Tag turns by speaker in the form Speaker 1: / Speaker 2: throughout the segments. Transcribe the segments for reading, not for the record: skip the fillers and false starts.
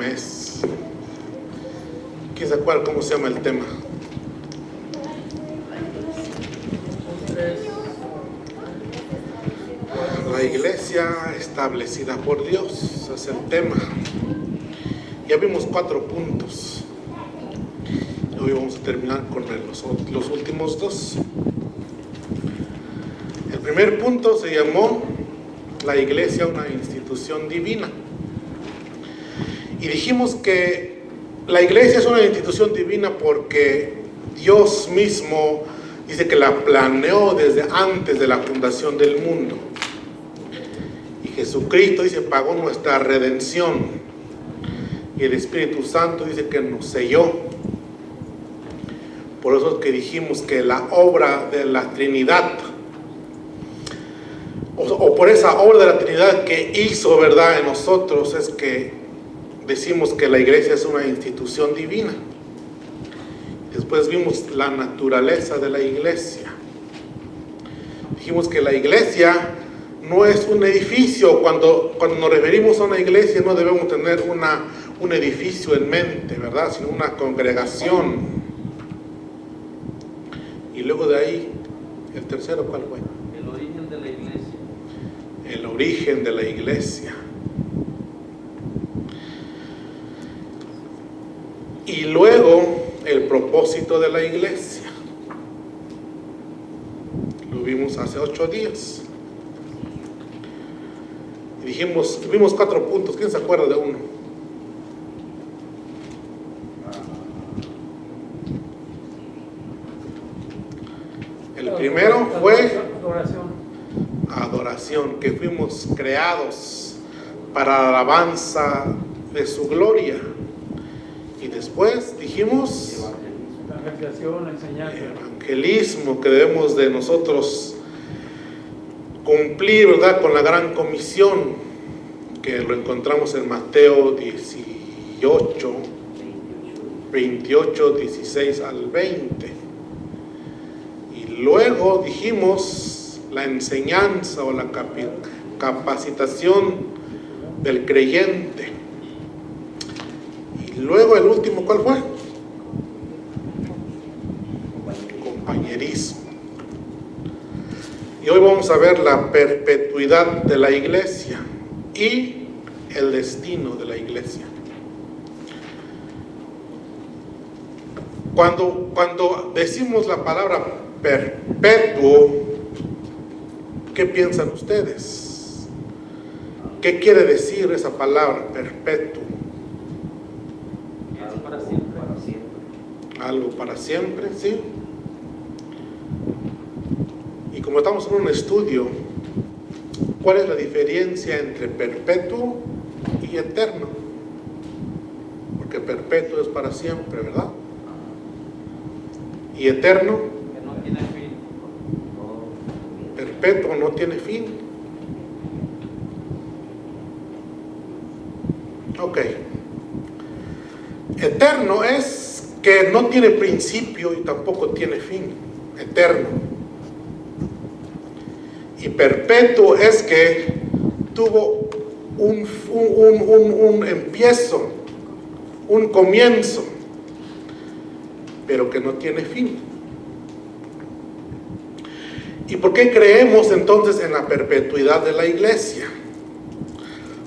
Speaker 1: mes. ¿Quién se acuerda cómo se llama el tema? La iglesia establecida por Dios, ese es el tema. Ya vimos 4 puntos. Hoy vamos a terminar con los últimos 2. El primer punto se llamó la iglesia una institución divina. Y dijimos que la iglesia es una institución divina porque Dios mismo dice que la planeó desde antes de la fundación del mundo. Y Jesucristo dice pagó nuestra redención. Y el Espíritu Santo dice que nos selló. Por eso es que dijimos que la obra de la Trinidad, o por esa obra de la Trinidad que hizo, ¿verdad?, en nosotros, es que decimos que la iglesia es una institución divina. Después vimos la naturaleza de la iglesia. Dijimos que la iglesia no es un edificio. Cuando nos referimos a una iglesia no debemos tener un edificio en mente, ¿verdad?, sino una congregación. Y luego de ahí, el tercero, ¿cuál fue?
Speaker 2: El origen de la iglesia.
Speaker 1: El origen de la iglesia. Y luego, el propósito de la iglesia. Lo vimos hace 8 días. Y vimos 4 puntos. ¿Quién se acuerda de uno? El primero fue adoración, que fuimos creados para la alabanza de su gloria. Y después dijimos evangelismo, que debemos de nosotros cumplir, ¿verdad?, con la gran comisión, que lo encontramos en Mateo 18, 28, 16 al 20. Y luego dijimos la enseñanza o la capacitación del creyente. Y luego el último, ¿cuál fue? Compañerismo. Y hoy vamos a ver la perpetuidad de la iglesia y el destino de la iglesia. Cuando decimos la palabra perpetuo, ¿qué piensan ustedes? ¿Qué quiere decir esa palabra perpetuo?
Speaker 2: Algo para siempre.
Speaker 1: Algo para siempre, ¿sí? Y como estamos en un estudio, ¿cuál es la diferencia entre perpetuo y eterno? Porque perpetuo es para siempre, ¿verdad? Y eterno,
Speaker 2: Que no tiene fin.
Speaker 1: perpetuo no tiene fin. Ok. Eterno es que no tiene principio y tampoco tiene fin. Eterno. Y perpetuo es que tuvo un empiezo, un comienzo, pero que no tiene fin. ¿Y por qué creemos entonces en la perpetuidad de la iglesia?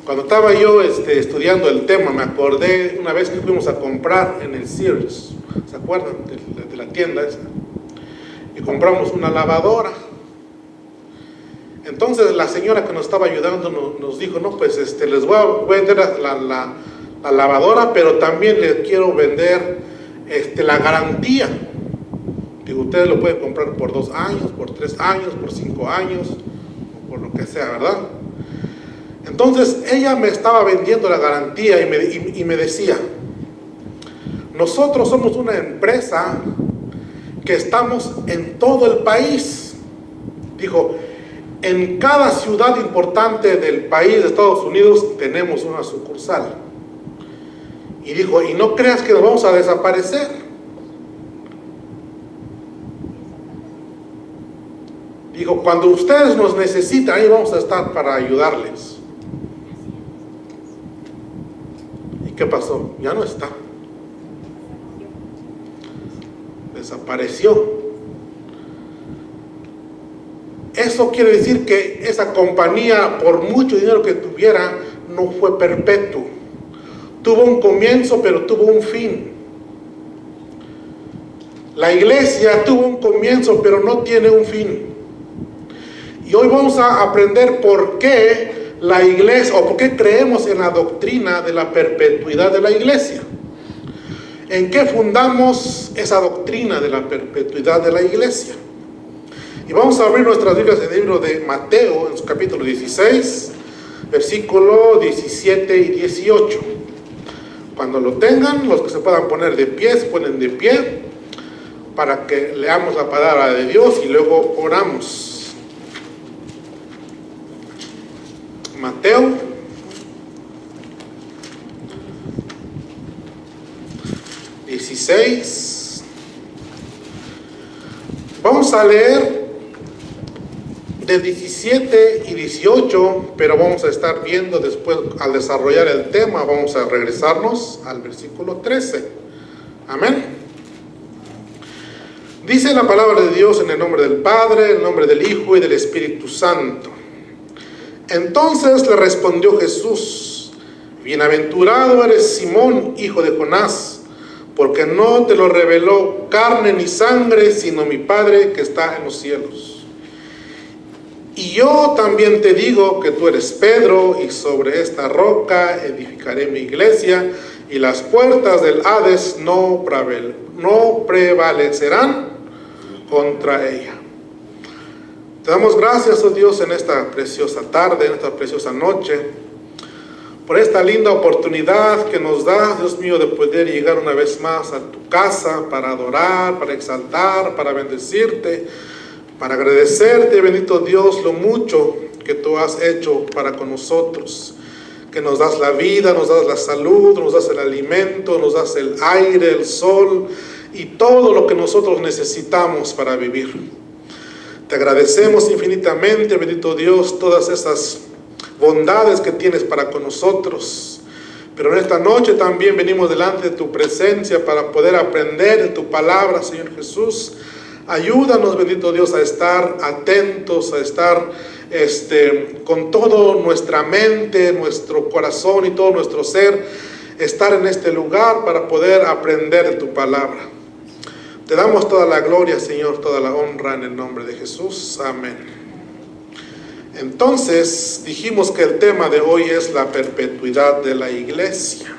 Speaker 1: Cuando estaba yo estudiando el tema, me acordé una vez que fuimos a comprar en el Sears, ¿se acuerdan? De la tienda esa. Y compramos una lavadora. Entonces la señora que nos estaba ayudando nos dijo, no, pues les voy a vender la lavadora, pero también les quiero vender la garantía. Digo, ustedes lo pueden comprar por 2 años, por 3 años, por 5 años, o por lo que sea, ¿verdad? Entonces ella me estaba vendiendo la garantía y me decía, nosotros somos una empresa que estamos en todo el país. Dijo, en cada ciudad importante del país de Estados Unidos tenemos una sucursal. Y dijo, y no creas que nos vamos a desaparecer. Dijo, cuando ustedes nos necesitan, ahí vamos a estar para ayudarles. ¿Qué pasó? Ya no está. Desapareció. Eso quiere decir que esa compañía, por mucho dinero que tuviera, no fue perpetuo. Tuvo un comienzo, pero tuvo un fin. La iglesia tuvo un comienzo, pero no tiene un fin. Y hoy vamos a aprender por qué la iglesia, o por qué creemos en la doctrina de la perpetuidad de la iglesia. ¿En qué fundamos esa doctrina de la perpetuidad de la iglesia? Y vamos a abrir nuestras Biblias en el libro de Mateo, en su capítulo 16, versículo 17 y 18. Cuando lo tengan, los que se puedan poner de pie, se ponen de pie, para que leamos la palabra de Dios y luego oramos. Mateo 16. Vamos a leer de 17 y 18, pero vamos a estar viendo después, al desarrollar el tema, vamos a regresarnos al versículo 13. Amén. Dice la palabra de Dios en el nombre del Padre, en el nombre del Hijo y del Espíritu Santo. Entonces le respondió Jesús: bienaventurado eres Simón, hijo de Jonás, porque no te lo reveló carne ni sangre, sino mi Padre que está en los cielos. Y yo también te digo que tú eres Pedro, y sobre esta roca edificaré mi iglesia, y las puertas del Hades no prevalecerán contra ella. Te damos gracias, oh Dios, en esta preciosa tarde, en esta preciosa noche, por esta linda oportunidad que nos da, Dios mío, de poder llegar una vez más a tu casa para adorar, para exaltar, para bendecirte, para agradecerte, bendito Dios, lo mucho que tú has hecho para con nosotros, que nos das la vida, nos das la salud, nos das el alimento, nos das el aire, el sol y todo lo que nosotros necesitamos para vivir. Te agradecemos infinitamente, bendito Dios, todas esas bondades que tienes para con nosotros. Pero en esta noche también venimos delante de tu presencia para poder aprender de tu palabra, Señor Jesús. Ayúdanos, bendito Dios, a estar atentos, a estar con toda nuestra mente, nuestro corazón y todo nuestro ser, estar en este lugar para poder aprender de tu palabra. Te damos toda la gloria, Señor, toda la honra en el nombre de Jesús. Amén. Entonces, dijimos que el tema de hoy es la perpetuidad de la iglesia.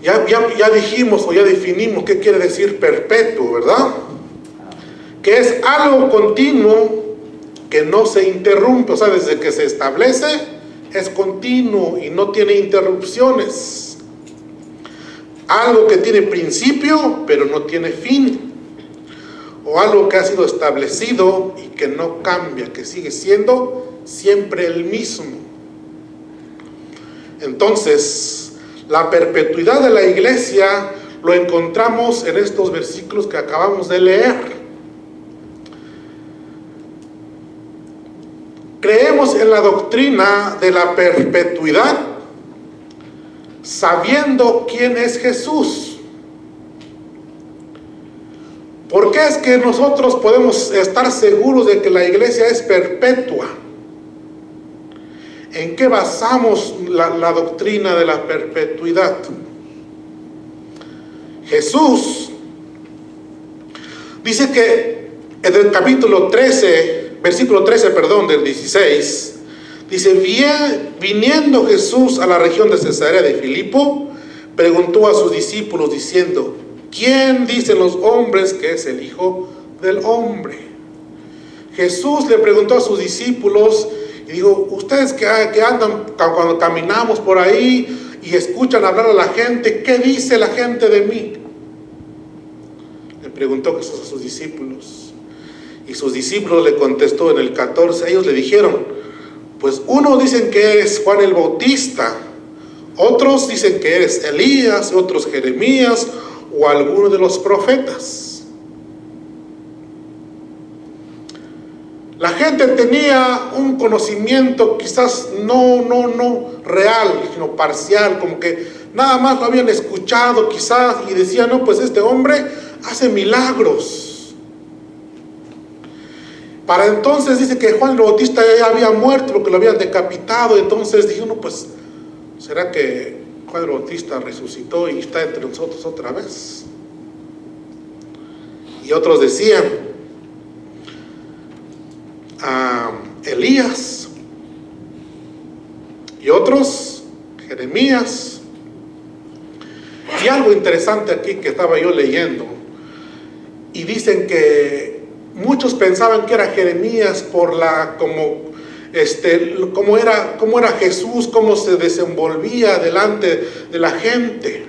Speaker 1: Ya dijimos o ya definimos qué quiere decir perpetuo, ¿verdad? Que es algo continuo que no se interrumpe, o sea, desde que se establece es continuo y no tiene interrupciones. Algo que tiene principio pero no tiene fin. O algo que ha sido establecido y que no cambia, que sigue siendo siempre el mismo. Entonces, la perpetuidad de la iglesia lo encontramos en estos versículos que acabamos de leer. Creemos en la doctrina de la perpetuidad, sabiendo quién es Jesús. ¿Por qué es que nosotros podemos estar seguros de que la iglesia es perpetua? ¿En qué basamos la doctrina de la perpetuidad? Jesús dice que en el capítulo 13, versículo 13, del 16, dice: viniendo Jesús a la región de Cesarea de Filipo, preguntó a sus discípulos diciendo: ¿quién dicen los hombres que es el Hijo del Hombre? Jesús le preguntó a sus discípulos y dijo: ustedes que andan cuando caminamos por ahí y escuchan hablar a la gente, ¿qué dice la gente de mí? Le preguntó Jesús a sus discípulos. Y sus discípulos le contestó en el 14, ellos le dijeron: pues unos dicen que es Juan el Bautista, otros dicen que eres Elías, otros Jeremías o alguno de los profetas. La gente tenía un conocimiento quizás no real, sino parcial, como que nada más lo habían escuchado quizás y decían, no, pues este hombre hace milagros. Para entonces dice que Juan el Bautista ya había muerto porque lo habían decapitado. Entonces dijo, no, pues, ¿será que Juan el Bautista resucitó y está entre nosotros otra vez? Y otros decían, Elías, y otros, Jeremías. Y algo interesante aquí que estaba yo leyendo, y dicen que muchos pensaban que era Jeremías por cómo era Jesús, cómo se desenvolvía delante de la gente.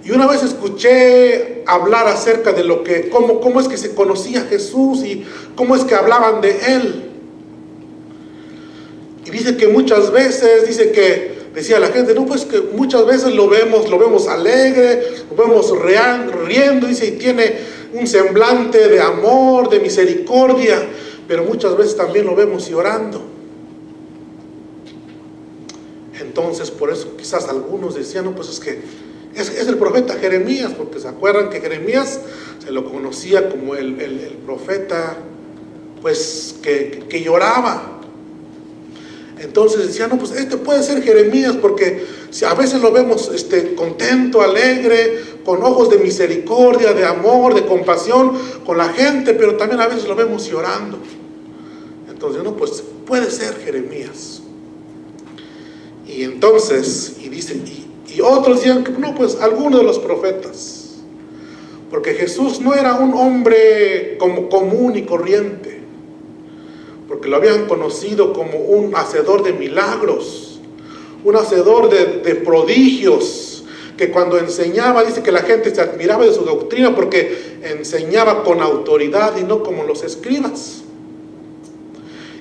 Speaker 1: Y una vez escuché hablar acerca de cómo es que se conocía Jesús y cómo es que hablaban de él. Y dice que muchas veces, decía la gente, no, pues que muchas veces lo vemos alegre, lo vemos riendo, dice, y tiene un semblante de amor, de misericordia, pero muchas veces también lo vemos llorando. Entonces, por eso quizás algunos decían, no, pues es que es el profeta Jeremías, porque se acuerdan que Jeremías se lo conocía como el profeta, pues que lloraba. Entonces decían, no, pues este puede ser Jeremías, porque si a veces lo vemos contento, alegre, con ojos de misericordia, de amor, de compasión con la gente, pero también a veces lo vemos llorando. Entonces, no, pues puede ser Jeremías. Y entonces, y otros decían que no, pues alguno de los profetas, porque Jesús no era un hombre como común y corriente, porque lo habían conocido como un hacedor de milagros, un hacedor de prodigios, que cuando enseñaba, dice que la gente se admiraba de su doctrina porque enseñaba con autoridad y no como los escribas.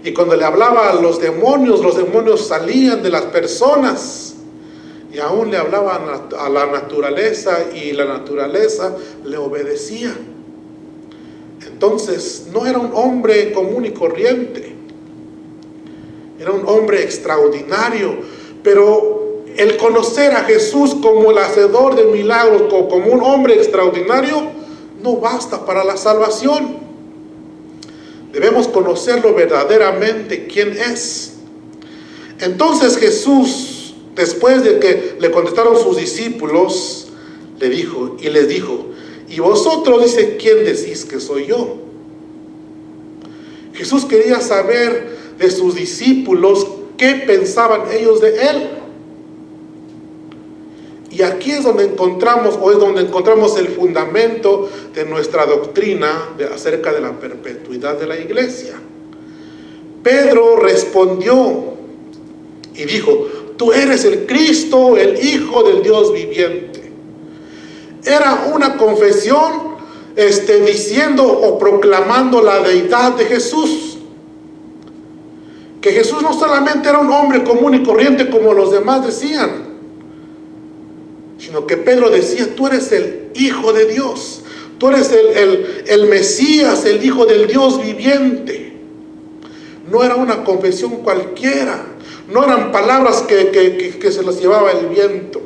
Speaker 1: Y cuando le hablaba a los demonios salían de las personas, y aún le hablaban a la naturaleza, y la naturaleza le obedecía. Entonces no era un hombre común y corriente, era un hombre extraordinario. Pero el conocer a Jesús como el hacedor de milagros, como un hombre extraordinario, no basta para la salvación. Debemos conocerlo verdaderamente, quién es. Entonces Jesús, después de que le contestaron sus discípulos, les dijo, y vosotros, dice, ¿quién decís que soy yo? Jesús quería saber de sus discípulos qué pensaban ellos de él. Y aquí es donde encontramos el fundamento de nuestra doctrina acerca de la perpetuidad de la iglesia. Pedro respondió y dijo, tú eres el Cristo, el Hijo del Dios viviente. Era una confesión diciendo o proclamando la deidad de Jesús. Que Jesús no solamente era un hombre común y corriente como los demás decían, sino que Pedro decía, tú eres el Hijo de Dios, tú eres el Mesías, el Hijo del Dios viviente. No era una confesión cualquiera, no eran palabras que se las llevaba el viento,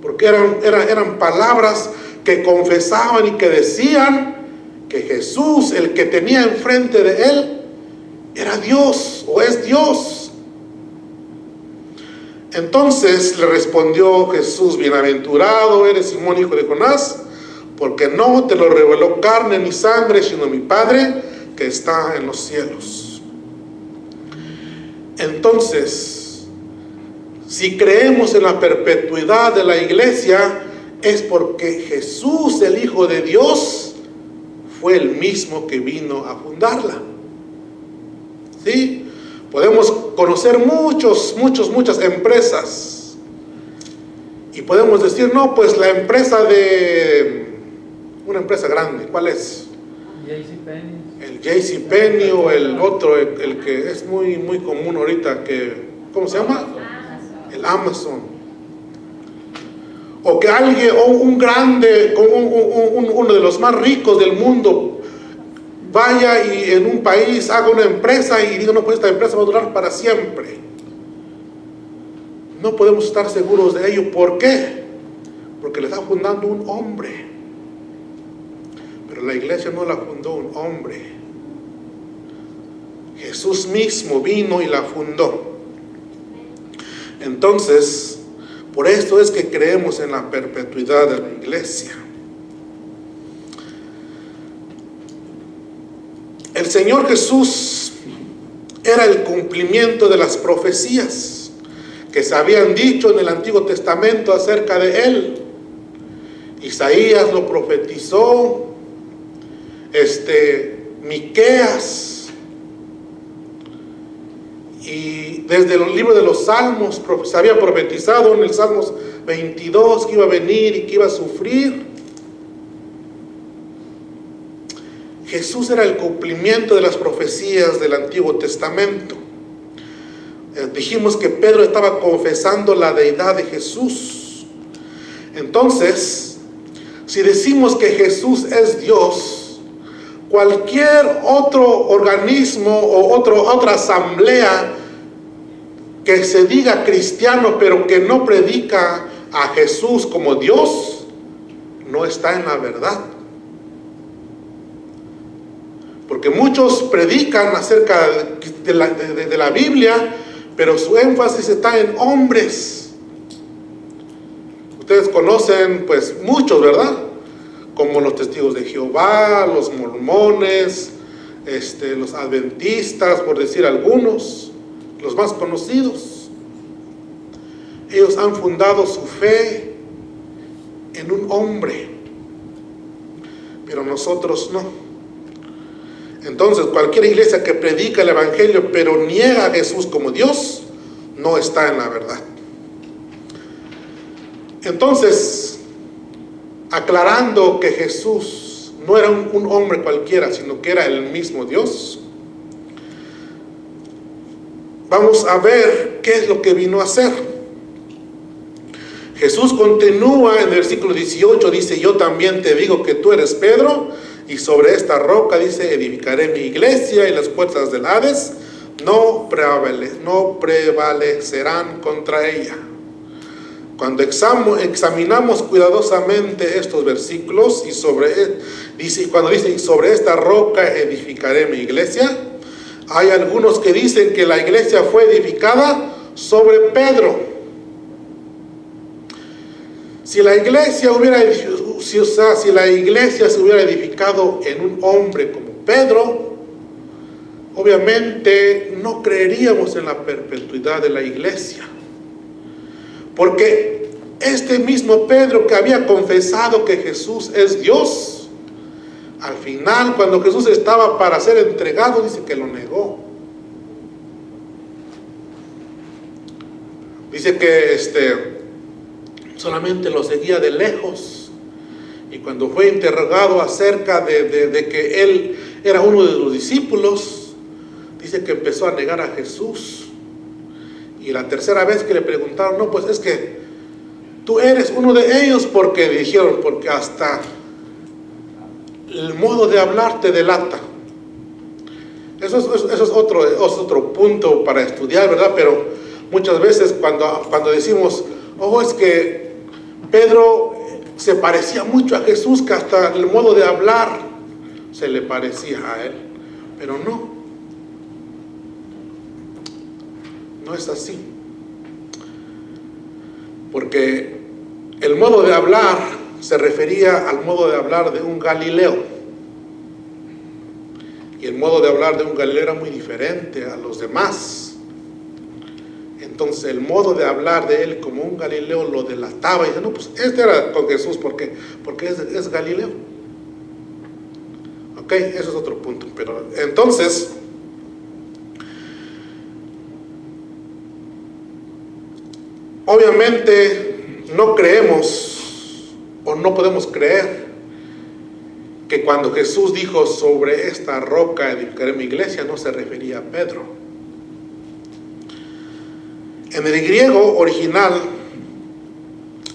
Speaker 1: porque eran palabras que confesaban y que decían que Jesús, el que tenía enfrente de él, era Dios o es Dios. Entonces le respondió Jesús, bienaventurado eres Simón, hijo de Jonás, porque no te lo reveló carne ni sangre, sino mi Padre que está en los cielos. Entonces, si creemos en la perpetuidad de la iglesia, es porque Jesús, el Hijo de Dios, fue el mismo que vino a fundarla. ¿Sí? Podemos conocer muchas empresas y podemos decir, no, pues la empresa una empresa grande, ¿cuál es? El JCPenney o el otro, el que es muy común ahorita, ¿cómo se llama? El Amazon. O que alguien, o un grande, uno de los más ricos del mundo, vaya y en un país haga una empresa y diga, no, pues esta empresa va a durar para siempre. No podemos estar seguros de ello. ¿Por qué? Porque le está fundando un hombre. Pero la iglesia no la fundó un hombre. Jesús mismo vino y la fundó. Entonces, por esto es que creemos en la perpetuidad de la iglesia. El Señor Jesús era el cumplimiento de las profecías que se habían dicho en el Antiguo Testamento acerca de Él. Isaías lo profetizó, Miqueas, y desde el libro de los Salmos se había profetizado en el Salmos 22 que iba a venir y que iba a sufrir. Jesús era el cumplimiento de las profecías del Antiguo Testamento. Dijimos que Pedro estaba confesando la deidad de Jesús. Entonces, si decimos que Jesús es Dios, cualquier otro organismo o otra asamblea que se diga cristiano pero que no predica a Jesús como Dios, no está en la verdad. Porque muchos predican acerca de la Biblia, pero su énfasis está en hombres. Ustedes conocen pues muchos, ¿verdad? Como los testigos de Jehová, los mormones, los adventistas, por decir algunos, los más conocidos. Ellos han fundado su fe en un hombre, pero nosotros no. Entonces, cualquier iglesia que predica el evangelio pero niega a Jesús como Dios, no está en la verdad. Entonces, aclarando que Jesús no era un hombre cualquiera, sino que era el mismo Dios, vamos a ver qué es lo que vino a hacer. Jesús continúa en el versículo 18, dice: yo también te digo que tú eres Pedro, y sobre esta roca, dice, edificaré mi iglesia, y las puertas del Hades no prevalecerán contra ella. Cuando examinamos cuidadosamente estos versículos, cuando dice, y sobre esta roca edificaré mi iglesia, hay algunos que dicen que la iglesia fue edificada sobre Pedro. Si la iglesia se hubiera edificado en un hombre como Pedro, obviamente no creeríamos en la perpetuidad de la iglesia. Porque este mismo Pedro que había confesado que Jesús es Dios, al final, cuando Jesús estaba para ser entregado, dice que lo negó. Dice que solamente lo seguía de lejos, y cuando fue interrogado acerca de que él era uno de los discípulos, dice que empezó a negar a Jesús. Y la tercera vez que le preguntaron, no, pues es que tú eres uno de ellos, porque dijeron, porque hasta el modo de hablar te delata. Eso es otro punto para estudiar, ¿verdad? Pero muchas veces cuando decimos, oh, es que Pedro se parecía mucho a Jesús, que hasta el modo de hablar se le parecía a él, pero no es así, porque el modo de hablar se refería al modo de hablar de un Galileo, y el modo de hablar de un Galileo era muy diferente a los demás. Entonces el modo de hablar de él como un Galileo lo delataba, y dice, no, pues este era con Jesús, porque es Galileo. Ok, eso es otro punto. Pero entonces, obviamente no creemos o no podemos creer que cuando Jesús dijo sobre esta roca edificaré mi iglesia, no se refería a Pedro. En el griego original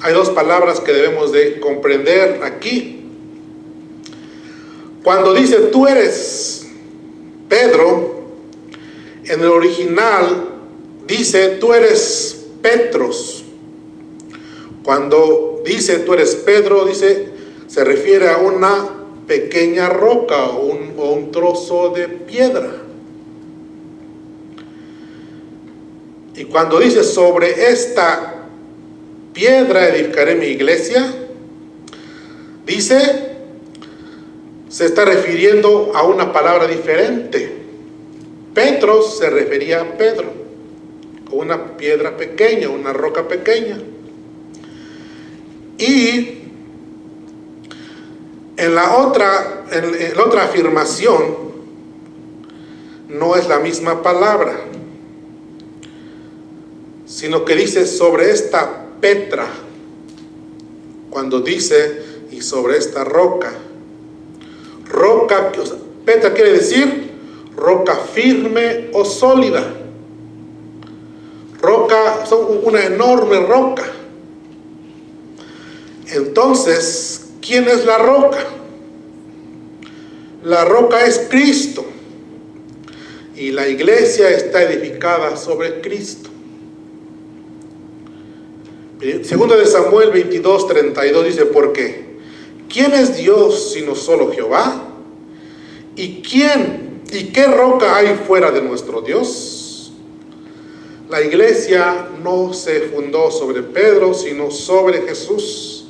Speaker 1: hay dos palabras que debemos de comprender aquí. Cuando dice tú eres Pedro, en el original dice tú eres Petros. Cuando dice tú eres Pedro, se refiere a una pequeña roca o un trozo de piedra. Y cuando dice sobre esta piedra edificaré mi iglesia, se está refiriendo a una palabra diferente. Petros se refería a Pedro, una piedra pequeña, una roca pequeña. Y en la otra afirmación no es la misma palabra, sino que dice sobre esta Petra, cuando dice y sobre esta roca. Petra quiere decir roca firme o sólida. Una enorme roca. Entonces, ¿quién es la roca? La roca es Cristo. Y la iglesia está edificada sobre Cristo. Segunda de Samuel 22:32 dice, ¿por qué? ¿Quién es Dios sino solo Jehová? ¿Y qué roca hay fuera de nuestro Dios? La iglesia no se fundó sobre Pedro, sino sobre Jesús.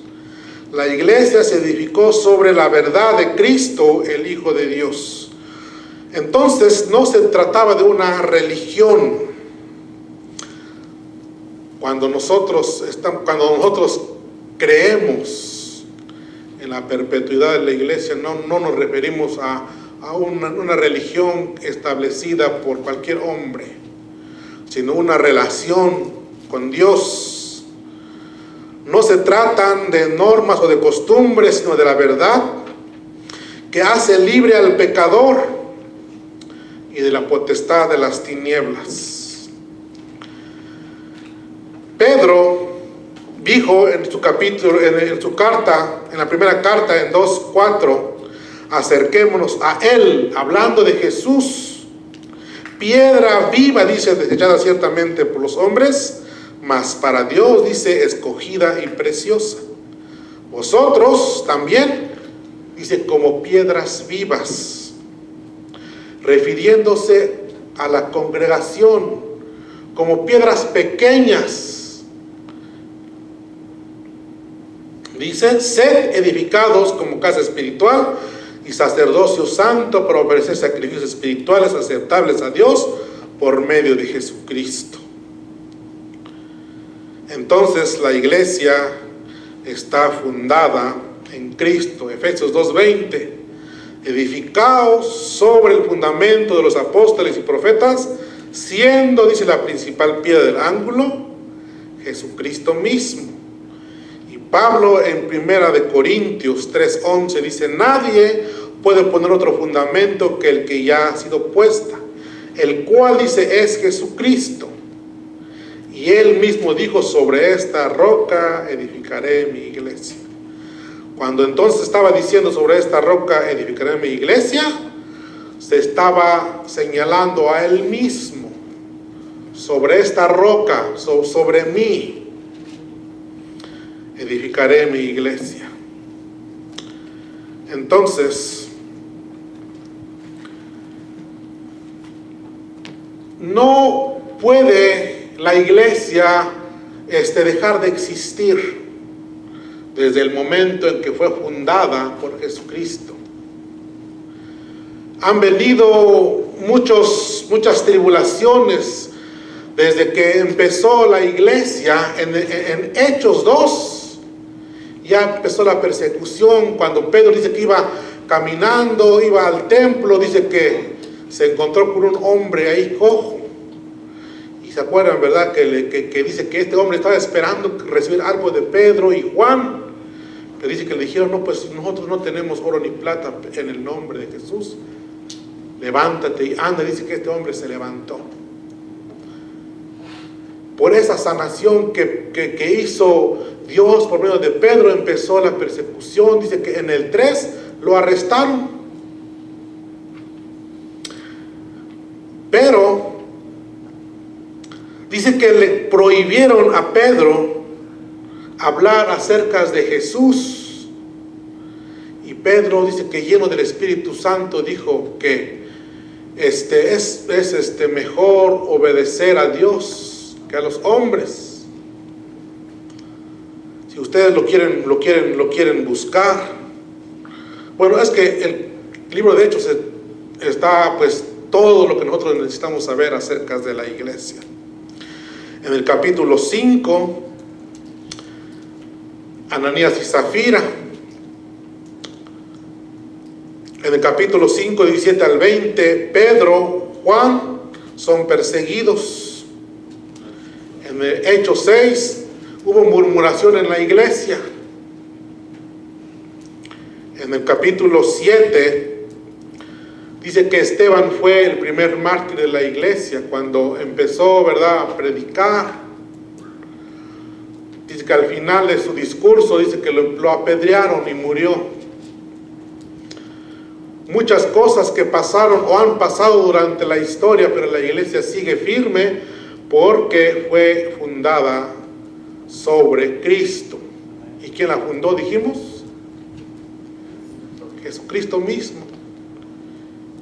Speaker 1: La iglesia se edificó sobre la verdad de Cristo, el Hijo de Dios. Entonces no se trataba de una religión. Cuando nosotros creemos en la perpetuidad de la iglesia, no nos referimos a una religión establecida por cualquier hombre, sino una relación con Dios. No se tratan de normas o de costumbres, sino de la verdad que hace libre al pecador y de la potestad de las tinieblas. Pedro dijo en su carta, en la primera carta, en 2:4, acerquémonos a Él, hablando de Jesús, piedra viva, dice, desechada ciertamente por los hombres, mas para Dios, dice, escogida y preciosa. Vosotros también, dice, como piedras vivas, refiriéndose a la congregación, como piedras pequeñas. Dice, sed edificados como casa espiritual y sacerdocio santo para ofrecer sacrificios espirituales aceptables a Dios por medio de Jesucristo. Entonces la iglesia está fundada en Cristo. Efesios 2:20, edificaos sobre el fundamento de los apóstoles y profetas, siendo, dice, la principal piedra del ángulo, Jesucristo mismo. Y Pablo en 1 de Corintios 3:11 dice, nadie puede poner otro fundamento que el que ya ha sido puesta, el cual, dice, es Jesucristo. Y él mismo dijo, sobre esta roca edificaré mi iglesia. Cuando entonces estaba diciendo sobre esta roca edificaré mi iglesia, se estaba señalando a él mismo. Sobre esta roca, sobre mí, edificaré mi iglesia. Entonces, no puede la iglesia dejar de existir desde el momento en que fue fundada por Jesucristo. Han venido muchas tribulaciones desde que empezó la iglesia. En Hechos 2 ya empezó la persecución. Cuando Pedro dice que iba caminando, iba al templo, dice que se encontró con un hombre ahí cojo. Y se acuerdan, ¿verdad? Que dice que este hombre estaba esperando recibir algo de Pedro y Juan. Que dice que le dijeron, no, pues nosotros no tenemos oro ni plata en el nombre de Jesús. Levántate y anda. Dice que este hombre se levantó. Por esa sanación que hizo Dios por medio de Pedro, empezó la persecución. Dice que en el 3 lo arrestaron. Pero dice que le prohibieron a Pedro hablar acerca de Jesús. Y Pedro dice que lleno del Espíritu Santo dijo que es mejor obedecer a Dios que a los hombres. Si ustedes lo quieren buscar. Bueno, es que el libro de Hechos está pues todo lo que nosotros necesitamos saber acerca de la iglesia. En el capítulo 5, Ananías y Zafira. En el capítulo 5, 17 al 20, Pedro, Juan son perseguidos. En el Hechos 6, hubo murmuración en la iglesia. En el capítulo 7, dice que Esteban fue el primer mártir de la iglesia cuando empezó, ¿verdad?, a predicar. Dice que al final de su discurso, dice que lo apedrearon y murió. Muchas cosas que pasaron o han pasado durante la historia, pero la iglesia sigue firme porque fue fundada sobre Cristo. ¿Y quién la fundó, dijimos? Jesucristo mismo.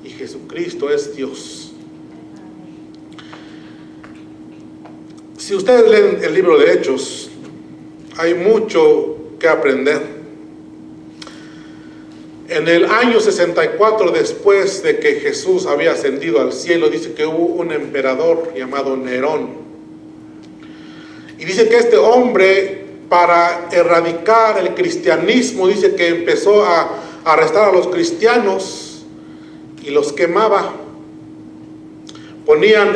Speaker 1: Y Jesucristo es Dios. Si ustedes leen el libro de Hechos, hay mucho que aprender. En el año 64 después de que Jesús había ascendido al cielo, dice que hubo un emperador llamado Nerón. Y dice que este hombre, para erradicar el cristianismo, dice que empezó a arrestar a los cristianos y los quemaba. Ponían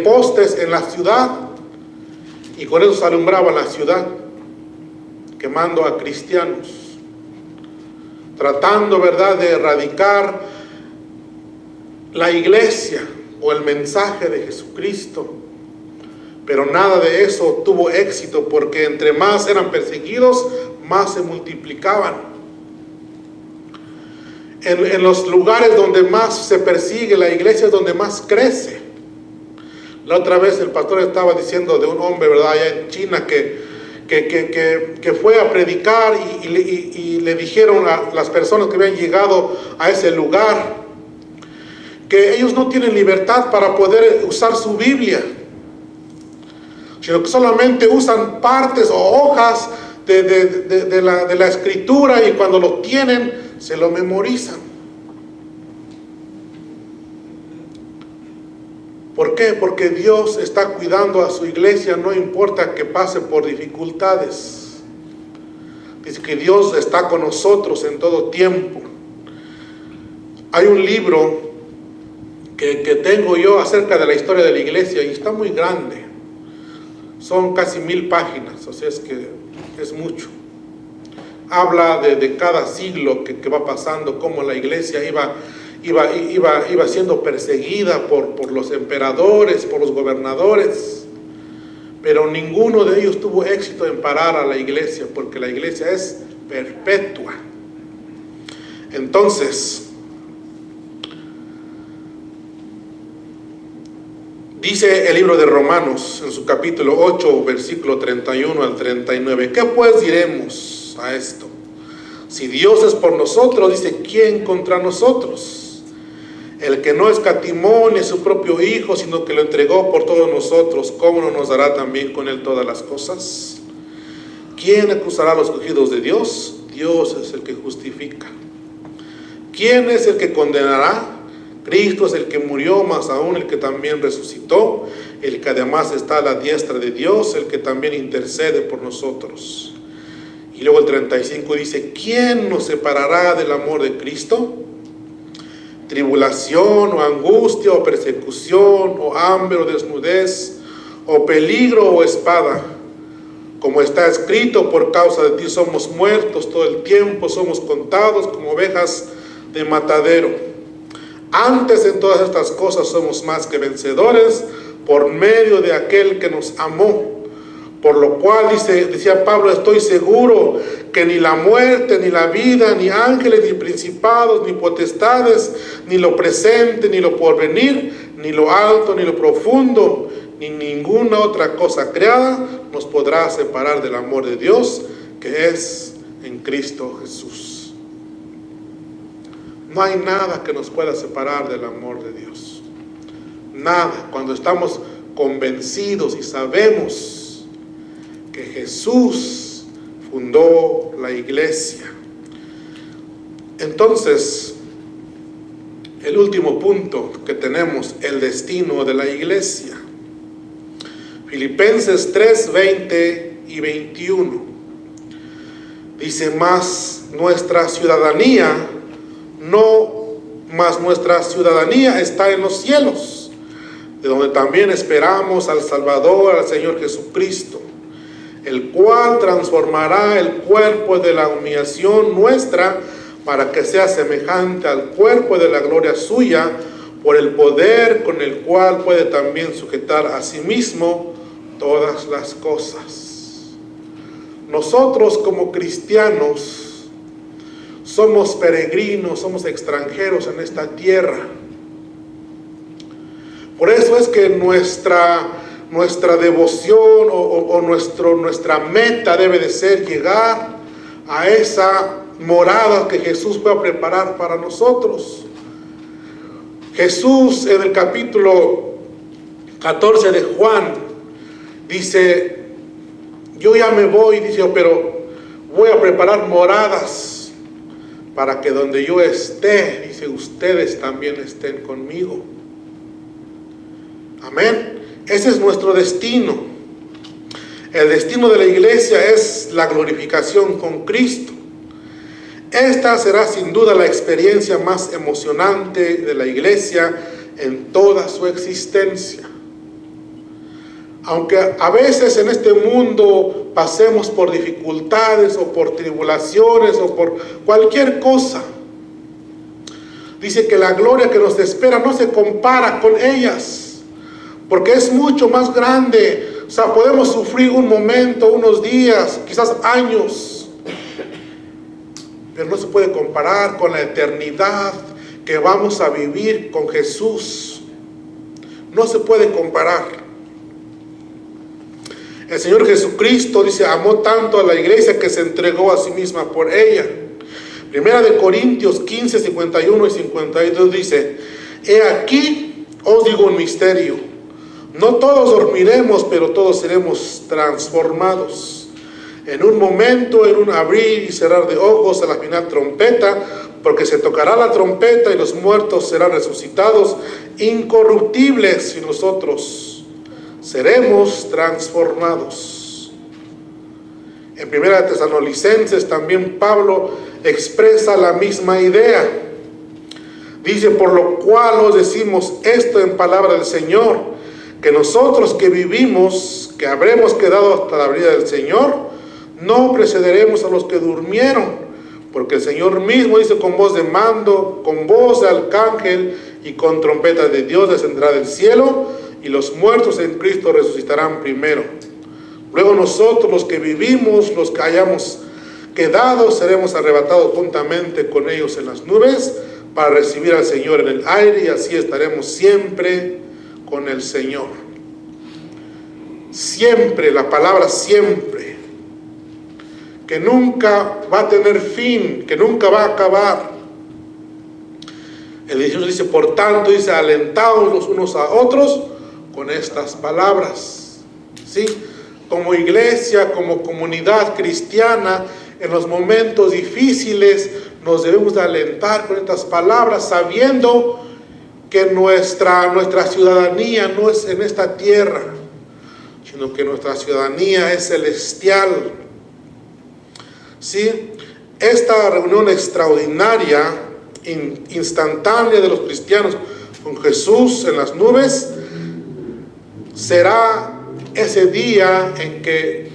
Speaker 1: postes en la ciudad y con eso se alumbraba la ciudad, quemando a cristianos, tratando, ¿verdad?, de erradicar la iglesia o el mensaje de Jesucristo. Pero nada de eso tuvo éxito, porque entre más eran perseguidos, más se multiplicaban. En los lugares donde más se persigue la iglesia es donde más crece. La otra vez el pastor estaba diciendo de un hombre, ¿verdad?, allá en China que fue a predicar y le dijeron a las personas que habían llegado a ese lugar que ellos no tienen libertad para poder usar su Biblia, sino que solamente usan partes o hojas de la escritura, y cuando lo tienen se lo memorizan. ¿Por qué? Porque Dios está cuidando a su iglesia, no importa que pase por dificultades. Dice que Dios está con nosotros en todo tiempo. Hay un libro que tengo yo acerca de la historia de la iglesia y está muy grande. Son casi 1000 páginas, o sea, es que es mucho. Habla de cada siglo que va pasando, cómo la iglesia iba siendo perseguida por los emperadores, por los gobernadores, pero ninguno de ellos tuvo éxito en parar a la iglesia, porque la iglesia es perpetua. Entonces, dice el libro de Romanos en su capítulo 8, versículo 31 al 39, ¿qué pues diremos a esto? Si Dios es por nosotros, dice, ¿quién contra nosotros? El que no escatimó ni a su propio Hijo, sino que lo entregó por todos nosotros, ¿cómo no nos dará también con Él todas las cosas? ¿Quién acusará a los escogidos de Dios? Dios es el que justifica. ¿Quién es el que condenará? Cristo es el que murió, más aún el que también resucitó, el que además está a la diestra de Dios, el que también intercede por nosotros. Y luego el 35 dice, ¿quién nos separará del amor de Cristo? Tribulación, o angustia, o persecución, o hambre, o desnudez, o peligro, o espada. Como está escrito, por causa de ti somos muertos todo el tiempo, somos contados como ovejas de matadero. Antes en todas estas cosas somos más que vencedores por medio de aquel que nos amó. Por lo cual, decía Pablo, estoy seguro que ni la muerte, ni la vida, ni ángeles, ni principados, ni potestades, ni lo presente, ni lo porvenir, ni lo alto, ni lo profundo, ni ninguna otra cosa creada nos podrá separar del amor de Dios que es en Cristo Jesús. No hay nada que nos pueda separar del amor de Dios. Nada. Cuando estamos convencidos y sabemos que Jesús fundó la iglesia. Entonces, el último punto que tenemos, el destino de la iglesia. Filipenses 3, 20 y 21. Dice, mas nuestra ciudadanía está en los cielos, de donde también esperamos al Salvador, al Señor Jesucristo, el cual transformará el cuerpo de la humillación nuestra para que sea semejante al cuerpo de la gloria suya, por el poder con el cual puede también sujetar a sí mismo todas las cosas. Nosotros como cristianos somos peregrinos, somos extranjeros en esta tierra. Por eso es que nuestra devoción o nuestra meta debe de ser llegar a esa morada que Jesús fue a preparar para nosotros. Jesús en el capítulo 14 de Juan dice, yo ya me voy, dice, pero voy a preparar moradas para que donde yo esté, dice, ustedes también estén conmigo. Amén. Ese es nuestro destino. El destino de la iglesia es la glorificación con Cristo. Esta será sin duda la experiencia más emocionante de la iglesia en toda su existencia. Aunque a veces en este mundo pasemos por dificultades o por tribulaciones o por cualquier cosa, dice que la gloria que nos espera no se compara con ellas, porque es mucho más grande. O sea, podemos sufrir un momento, unos días, quizás años, pero no se puede comparar con la eternidad que vamos a vivir con Jesús. No se puede comparar. El Señor Jesucristo, dice, amó tanto a la iglesia que se entregó a sí misma por ella. Primera de Corintios 15, 51 y 52 dice, he aquí, os digo un misterio, no todos dormiremos, pero todos seremos transformados. En un momento, en un abrir y cerrar de ojos, a la final trompeta, porque se tocará la trompeta y los muertos serán resucitados incorruptibles y nosotros seremos transformados. En Primera de Tesalonicenses también Pablo expresa la misma idea. Dice, por lo cual os decimos esto en palabra del Señor, que nosotros que vivimos, que habremos quedado hasta la venida del Señor, no precederemos a los que durmieron, porque el Señor mismo dice, con voz de mando, con voz de arcángel y con trompeta de Dios descenderá del cielo, y los muertos en Cristo resucitarán primero. Luego nosotros, los que vivimos, los que hayamos quedado, seremos arrebatados juntamente con ellos en las nubes para recibir al Señor en el aire, y así estaremos siempre con el Señor. Siempre, la palabra siempre, que nunca va a tener fin, que nunca va a acabar. El 18 dice, por tanto, dice, alentaos los unos a otros con estas palabras. ¿Sí? Como iglesia, como comunidad cristiana, en los momentos difíciles nos debemos de alentar con estas palabras, sabiendo que nuestra ciudadanía no es en esta tierra, sino que nuestra ciudadanía es celestial. ¿Sí? Esta reunión extraordinaria, instantánea de los cristianos con Jesús en las nubes, será ese día en que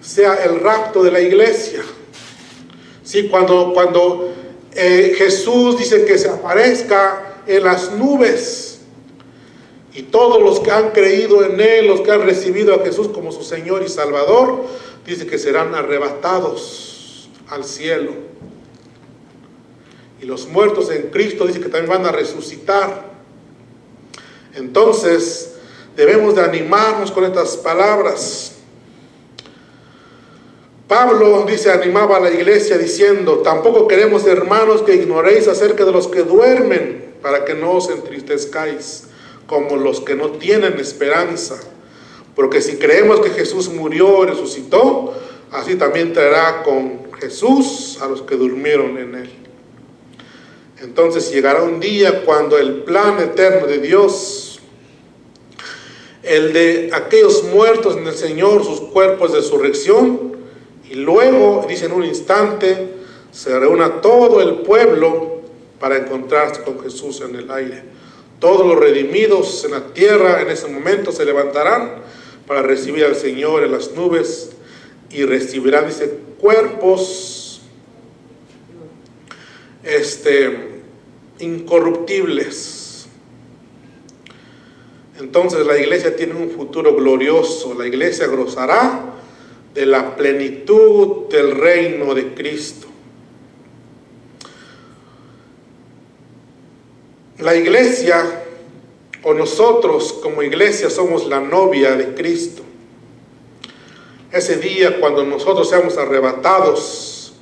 Speaker 1: sea el rapto de la iglesia. ¿Sí? Cuando Jesús dice que se aparezca en las nubes, y todos los que han creído en Él, los que han recibido a Jesús como su Señor y Salvador, dice que serán arrebatados al cielo. Y los muertos en Cristo dice que también van a resucitar. Entonces, debemos de animarnos con estas palabras. Pablo dice, animaba a la iglesia diciendo, tampoco queremos, hermanos, que ignoréis acerca de los que duermen, para que no os entristezcáis como los que no tienen esperanza. Porque si creemos que Jesús murió y resucitó, así también traerá con Jesús a los que durmieron en él. Entonces llegará un día cuando el plan eterno de Dios, el de aquellos muertos en el Señor, sus cuerpos de resurrección, y luego, dice, en un instante, se reúna todo el pueblo para encontrarse con Jesús en el aire. Todos los redimidos en la tierra en ese momento se levantarán para recibir al Señor en las nubes y recibirán, dice, cuerpos incorruptibles. Entonces la iglesia tiene un futuro glorioso. La iglesia gozará de la plenitud del reino de Cristo. La iglesia, o nosotros como iglesia, somos la novia de Cristo. Ese día, cuando nosotros seamos arrebatados,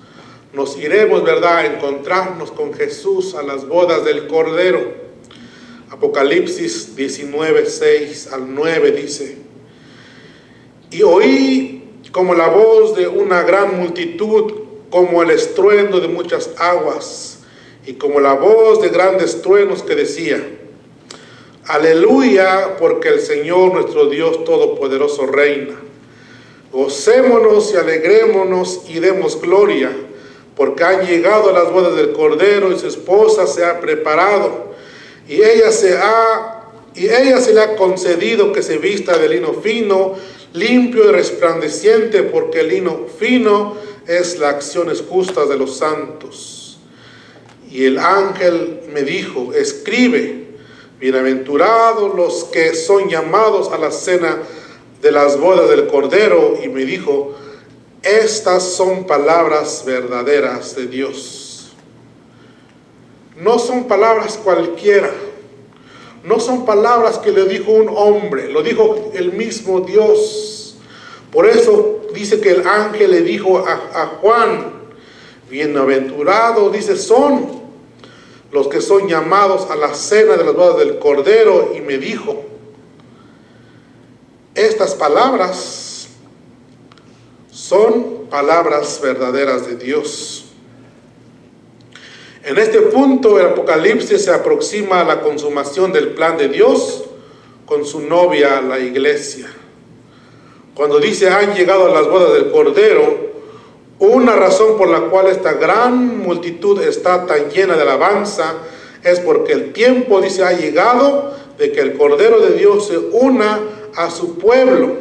Speaker 1: nos iremos, ¿verdad?, a encontrarnos con Jesús a las bodas del Cordero. Apocalipsis 19, 6 al 9 dice, y oí como la voz de una gran multitud, como el estruendo de muchas aguas, y como la voz de grandes truenos que decía, aleluya, porque el Señor nuestro Dios Todopoderoso reina. Gocémonos y alegrémonos y demos gloria, porque han llegado a las bodas del Cordero y su esposa se ha preparado, y ella se le ha concedido que se vista de lino fino, limpio y resplandeciente, porque el lino fino es las acciones justas de los santos. Y el ángel me dijo, escribe, bienaventurados los que son llamados a la cena de las bodas del Cordero. Y me dijo, estas son palabras verdaderas de Dios. No son palabras cualquiera. No son palabras que le dijo un hombre, lo dijo el mismo Dios. Por eso dice que el ángel le dijo a Juan, bienaventurados, dice, son los que son llamados a la cena de las bodas del Cordero. Y me dijo, estas palabras son palabras verdaderas de Dios. En este punto el Apocalipsis se aproxima a la consumación del plan de Dios con su novia, la iglesia. Cuando dice han llegado a las bodas del Cordero, una razón por la cual esta gran multitud está tan llena de alabanza es porque el tiempo, dice, ha llegado de que el Cordero de Dios se una a su pueblo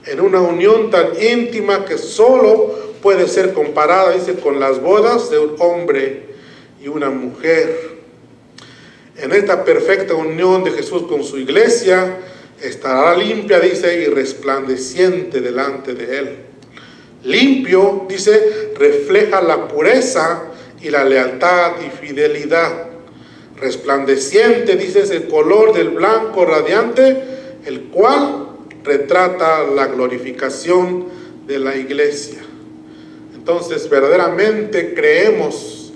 Speaker 1: en una unión tan íntima que solo puede ser comparada, dice, con las bodas de un hombre y una mujer. En esta perfecta unión de Jesús con su iglesia, estará limpia, dice, y resplandeciente delante de él. Limpio, dice, refleja la pureza y la lealtad y fidelidad. Resplandeciente, dice, es el color del blanco radiante, el cual retrata la glorificación de la iglesia. Entonces, verdaderamente creemos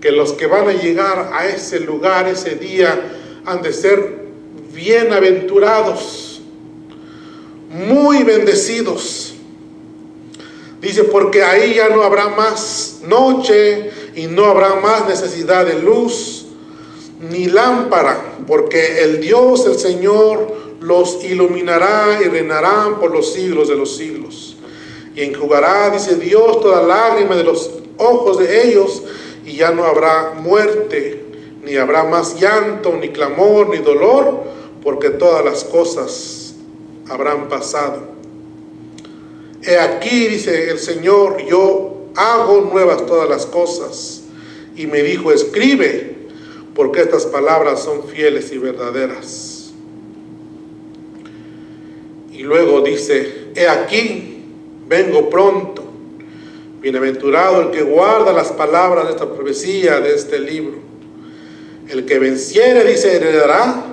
Speaker 1: que los que van a llegar a ese lugar, ese día, han de ser bienaventurados, muy bendecidos. Dice, porque ahí ya no habrá más noche y no habrá más necesidad de luz ni lámpara, porque el Dios, el Señor, los iluminará y reinarán por los siglos de los siglos. Y enjugará, dice Dios, toda lágrima de los ojos de ellos, y ya no habrá muerte, ni habrá más llanto, ni clamor, ni dolor, porque todas las cosas habrán pasado. He aquí, dice el Señor, yo hago nuevas todas las cosas. Y me dijo, escribe, porque estas palabras son fieles y verdaderas. Y luego dice, he aquí, vengo pronto. Bienaventurado el que guarda las palabras de esta profecía, de este libro. El que venciere, dice, heredará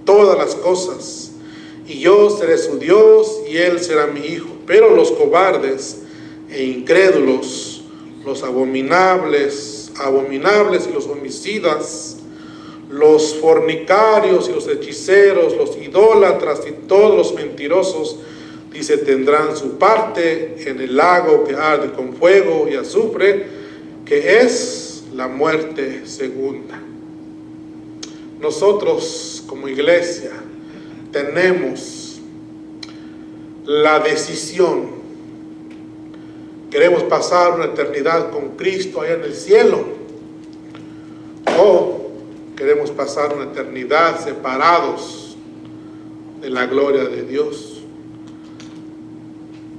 Speaker 1: todas las cosas, y yo seré su Dios y él será mi hijo. Pero los cobardes e incrédulos, los abominables y los homicidas, los fornicarios y los hechiceros, los idólatras y todos los mentirosos, dice, tendrán su parte en el lago que arde con fuego y azufre, que es la muerte segunda. Nosotros como iglesia tenemos la decisión. ¿Queremos pasar una eternidad con Cristo allá en el cielo? ¿O queremos pasar una eternidad separados de la gloria de Dios?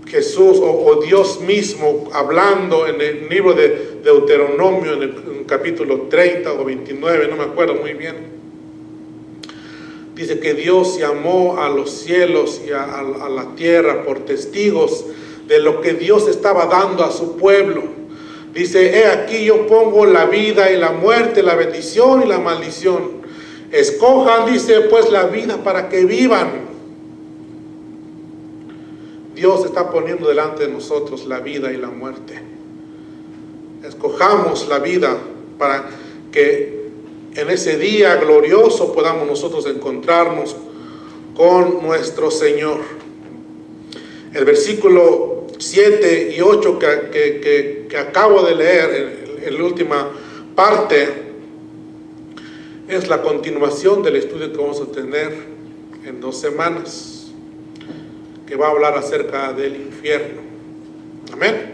Speaker 1: Jesús o Dios mismo, hablando en el libro de Deuteronomio, en el capítulo 30 o 29, no me acuerdo muy bien, dice que Dios llamó a los cielos y a la tierra por testigos de lo que Dios estaba dando a su pueblo. Dice, he aquí yo pongo la vida y la muerte, la bendición y la maldición. Escojan, dice, pues la vida para que vivan. Dios está poniendo delante de nosotros la vida y la muerte. Escojamos la vida para que en ese día glorioso podamos nosotros encontrarnos con nuestro Señor. El versículo 7 y 8 que acabo de leer, en la última parte, es la continuación del estudio que vamos a tener en 2 semanas, que va a hablar acerca del infierno. Amén.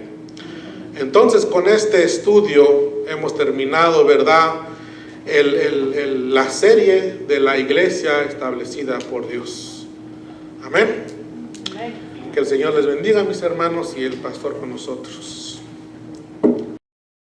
Speaker 1: Entonces, con este estudio hemos terminado, ¿verdad?, la serie de la iglesia establecida por Dios. Amén. Que el Señor les bendiga, mis hermanos, y el pastor con nosotros.